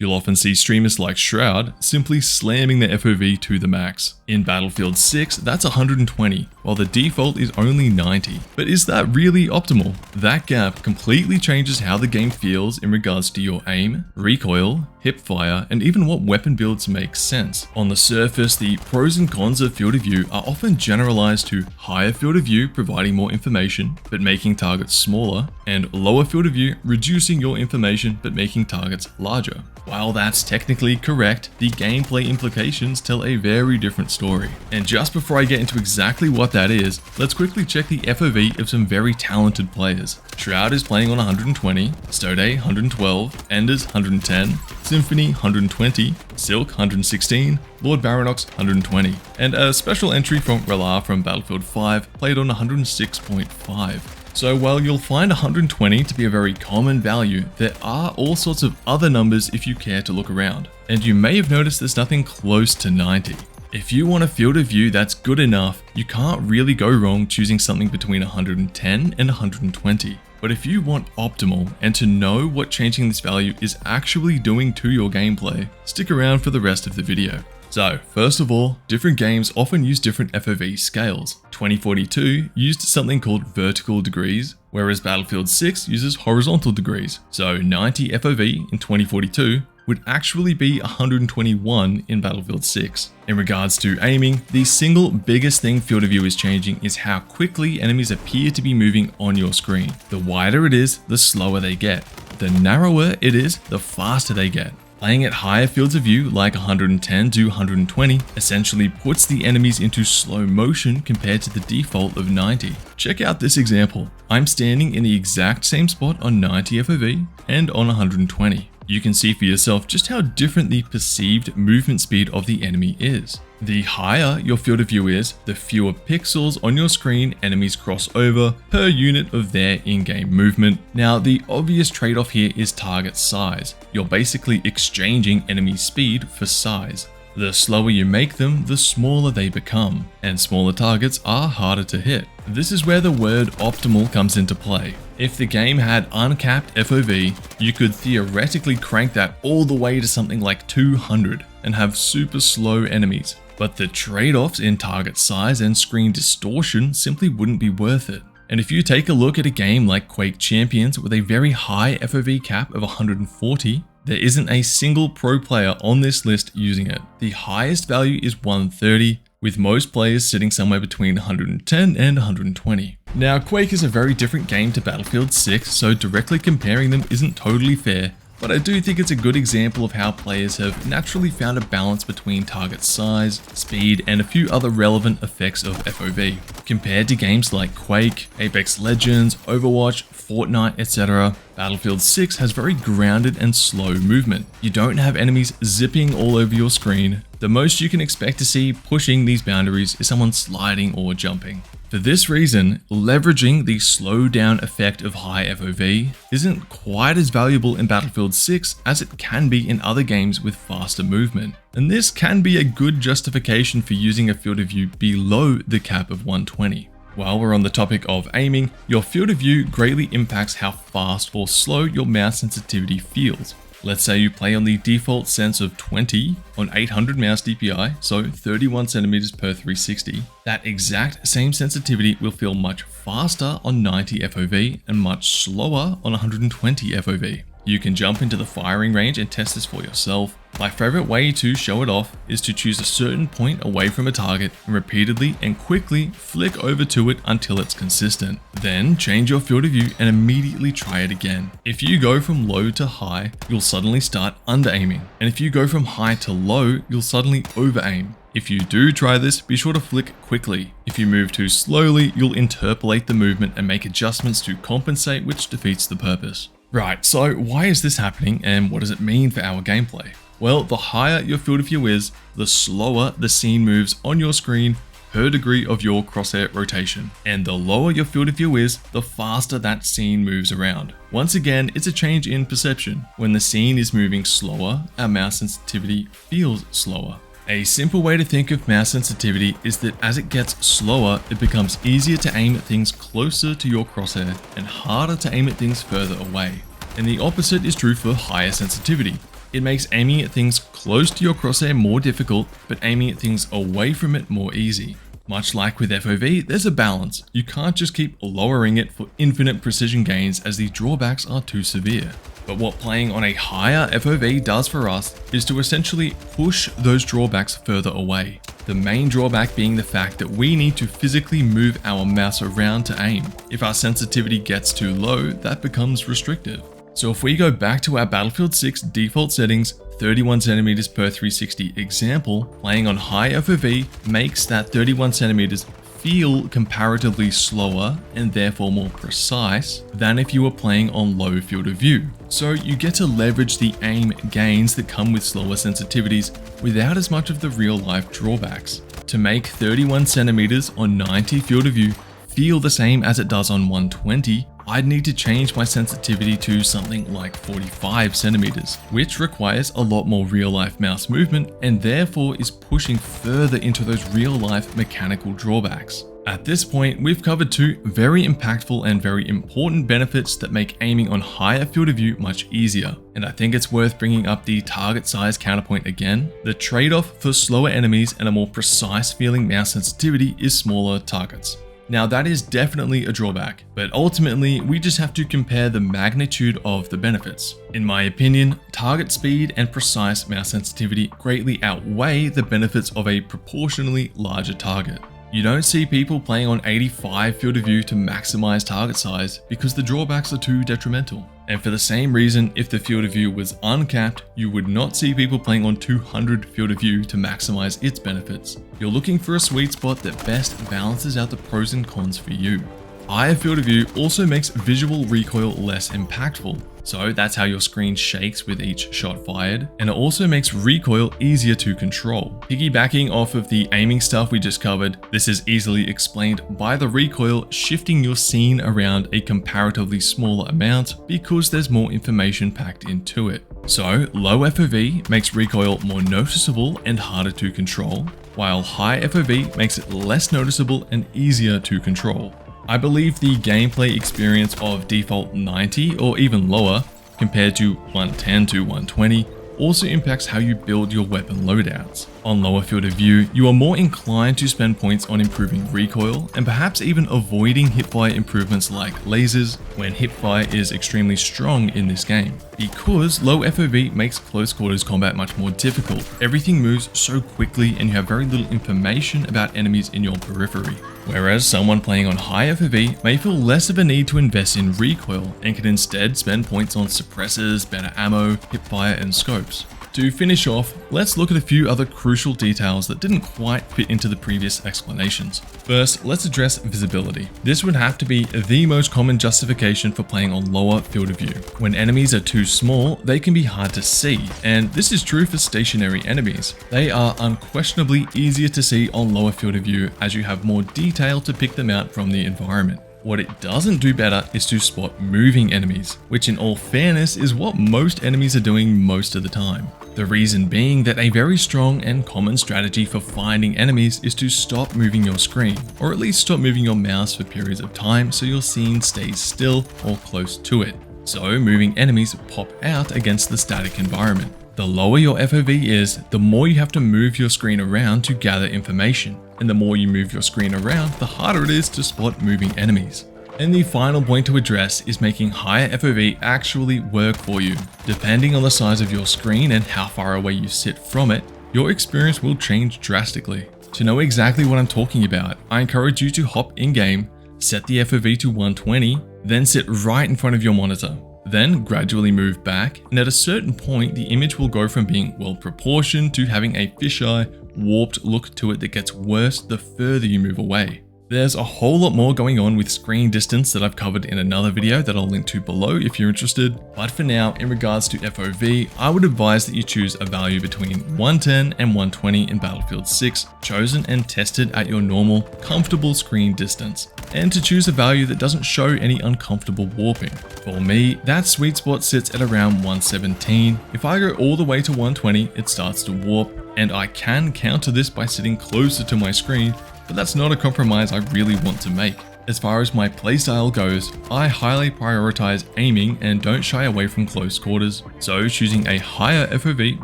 You'll often see streamers like Shroud simply slamming their FOV to the max. In Battlefield 6, that's 120, while the default is only 90. But is that really optimal? That gap completely changes how the game feels in regards to your aim, recoil, hipfire, and even what weapon builds make sense. On the surface, the pros and cons of field of view are often generalized to higher field of view providing more information, but making targets smaller, and lower field of view reducing your information but making targets larger. While that's technically correct, the gameplay implications tell a very different story. And just before I get into exactly what that is, let's quickly check the FOV of some very talented players. Shroud is playing on 120, Stode 112, Enders 110, Symphony 120, Silk 116, Lord Baronox 120, and a special entry from Relar from Battlefield 5 played on 106.5. So while you'll find 120 to be a very common value, there are all sorts of other numbers if you care to look around. And you may have noticed there's nothing close to 90. If you want a field of view that's good enough, you can't really go wrong choosing something between 110 and 120. But if you want optimal and to know what changing this value is actually doing to your gameplay, stick around for the rest of the video. So, first of all, different games often use different FOV scales. 2042 used something called vertical degrees, whereas Battlefield 6 uses horizontal degrees. So 90 FOV in 2042 would actually be 121 in Battlefield 6. In regards to aiming, the single biggest thing field of view is changing is how quickly enemies appear to be moving on your screen. The wider it is, the slower they get. The narrower it is, the faster they get. Playing at higher fields of view like 110 to 120 essentially puts the enemies into slow motion compared to the default of 90. Check out this example. I'm standing in the exact same spot on 90 FOV and on 120. You can see for yourself just how different the perceived movement speed of the enemy is. The higher your field of view is, the fewer pixels on your screen enemies cross over per unit of their in-game movement. Now, the obvious trade-off here is target size. You're basically exchanging enemy speed for size. The slower you make them, the smaller they become, and smaller targets are harder to hit. This is where the word optimal comes into play. If the game had uncapped FOV, you could theoretically crank that all the way to something like 200 and have super slow enemies. But the trade-offs in target size and screen distortion simply wouldn't be worth it. And if you take a look at a game like Quake Champions with a very high FOV cap of 140, there isn't a single pro player on this list using it. The highest value is 130, with most players sitting somewhere between 110 and 120. Now, Quake is a very different game to Battlefield 6, so directly comparing them isn't totally fair, but I do think it's a good example of how players have naturally found a balance between target size, speed, and a few other relevant effects of FOV. Compared to games like Quake, Apex Legends, Overwatch, Fortnite, etc., Battlefield 6 has very grounded and slow movement. You don't have enemies zipping all over your screen. The most you can expect to see pushing these boundaries is someone sliding or jumping. For this reason, leveraging the slow down effect of high FOV isn't quite as valuable in Battlefield 6 as it can be in other games with faster movement. And this can be a good justification for using a field of view below the cap of 120. While we're on the topic of aiming, your field of view greatly impacts how fast or slow your mouse sensitivity feels. Let's say you play on the default sense of 20 on 800 mouse DPI, so 31 centimeters per 360. That exact same sensitivity will feel much faster on 90 FOV and much slower on 120 FOV. You can jump into the firing range and test this for yourself. My favorite way to show it off is to choose a certain point away from a target and repeatedly and quickly flick over to it until it's consistent. Then change your field of view and immediately try it again. If you go from low to high, you'll suddenly start under aiming. And if you go from high to low, you'll suddenly over aim. If you do try this, be sure to flick quickly. If you move too slowly, you'll interpolate the movement and make adjustments to compensate, which defeats the purpose. Right, so why is this happening and what does it mean for our gameplay? Well, the higher your field of view is, the slower the scene moves on your screen per degree of your crosshair rotation. And the lower your field of view is, the faster that scene moves around. Once again, it's a change in perception. When the scene is moving slower, our mouse sensitivity feels slower. A simple way to think of mouse sensitivity is that as it gets slower, it becomes easier to aim at things closer to your crosshair and harder to aim at things further away. And the opposite is true for higher sensitivity. It makes aiming at things close to your crosshair more difficult, but aiming at things away from it more easy. Much like with FOV, there's a balance. You can't just keep lowering it for infinite precision gains as the drawbacks are too severe. But what playing on a higher FOV does for us is to essentially push those drawbacks further away. The main drawback being the fact that we need to physically move our mouse around to aim. If our sensitivity gets too low, that becomes restrictive. So if we go back to our Battlefield 6 default settings, 31cm per 360 example, playing on high FOV makes that 31cm feel comparatively slower and therefore more precise than if you were playing on low field of view. So you get to leverage the aim gains that come with slower sensitivities without as much of the real life drawbacks. To make 31cm on 90 field of view feel the same as it does on 120, I'd need to change my sensitivity to something like 45cm, which requires a lot more real-life mouse movement and therefore is pushing further into those real-life mechanical drawbacks. At this point, we've covered two very impactful and very important benefits that make aiming on higher field of view much easier. And I think it's worth bringing up the target size counterpoint again. The trade-off for slower enemies and a more precise feeling mouse sensitivity is smaller targets. Now that is definitely a drawback, but ultimately we just have to compare the magnitude of the benefits. In my opinion, target speed and precise mouse sensitivity greatly outweigh the benefits of a proportionally larger target. You don't see people playing on 85 field of view to maximize target size because the drawbacks are too detrimental. And for the same reason, if the field of view was uncapped, you would not see people playing on 200 field of view to maximize its benefits. You're looking for a sweet spot that best balances out the pros and cons for you. Higher field of view also makes visual recoil less impactful. So that's how your screen shakes with each shot fired, and it also makes recoil easier to control. Piggybacking off of the aiming stuff we just covered, this is easily explained by the recoil shifting your scene around a comparatively smaller amount because there's more information packed into it. So low FOV makes recoil more noticeable and harder to control, while high FOV makes it less noticeable and easier to control. I believe the gameplay experience of default 90 or even lower compared to 110 to 120 also impacts how you build your weapon loadouts. On lower field of view, you are more inclined to spend points on improving recoil and perhaps even avoiding hipfire improvements like lasers when hipfire is extremely strong in this game. Because low FOV makes close quarters combat much more difficult. Everything moves so quickly and you have very little information about enemies in your periphery. Whereas someone playing on high FOV may feel less of a need to invest in recoil and can instead spend points on suppressors, better ammo, hipfire and scopes. To finish off, let's look at a few other crucial details that didn't quite fit into the previous explanations. First, let's address visibility. This would have to be the most common justification for playing on lower field of view. When enemies are too small, they can be hard to see, and this is true for stationary enemies. They are unquestionably easier to see on lower field of view as you have more detail to pick them out from the environment. What it doesn't do better is to spot moving enemies, which in all fairness is what most enemies are doing most of the time. The reason being that a very strong and common strategy for finding enemies is to stop moving your screen, or at least stop moving your mouse for periods of time so your scene stays still or close to it. So moving enemies pop out against the static environment. The lower your FOV is, the more you have to move your screen around to gather information, and the more you move your screen around, the harder it is to spot moving enemies. And the final point to address is making higher FOV actually work for you. Depending on the size of your screen and how far away you sit from it, your experience will change drastically. To know exactly what I'm talking about, I encourage you to hop in-game, set the FOV to 120, then sit right in front of your monitor. Then gradually move back, and at a certain point the image will go from being well proportioned to having a fisheye, warped look to it that gets worse the further you move away. There's a whole lot more going on with screen distance that I've covered in another video that I'll link to below if you're interested, but for now, in regards to FOV, I would advise that you choose a value between 110 and 120 in Battlefield 6, chosen and tested at your normal, comfortable screen distance, and to choose a value that doesn't show any uncomfortable warping. For me, that sweet spot sits at around 117. If I go all the way to 120, it starts to warp, and I can counter this by sitting closer to my screen, but that's not a compromise I really want to make. As far as my playstyle goes, I highly prioritize aiming and don't shy away from close quarters, so choosing a higher FOV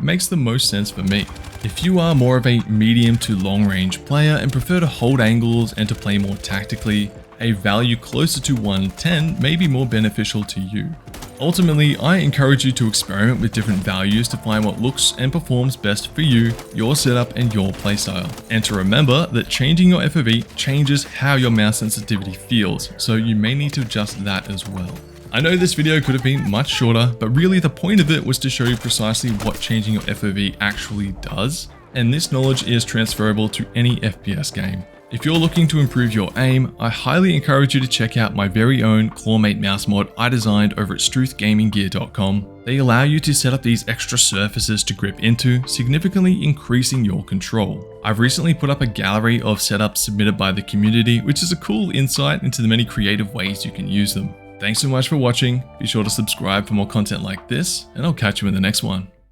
makes the most sense for me. If you are more of a medium to long range player and prefer to hold angles and to play more tactically, a value closer to 110 may be more beneficial to you. Ultimately, I encourage you to experiment with different values to find what looks and performs best for you, your setup, and your playstyle. And to remember that changing your FOV changes how your mouse sensitivity feels, so you may need to adjust that as well. I know this video could have been much shorter, but really the point of it was to show you precisely what changing your FOV actually does, and this knowledge is transferable to any FPS game. If you're looking to improve your aim, I highly encourage you to check out my very own Clawmate mouse mod I designed over at struthgaminggear.com. They allow you to set up these extra surfaces to grip into, significantly increasing your control. I've recently put up a gallery of setups submitted by the community, which is a cool insight into the many creative ways you can use them. Thanks so much for watching, be sure to subscribe for more content like this, and I'll catch you in the next one.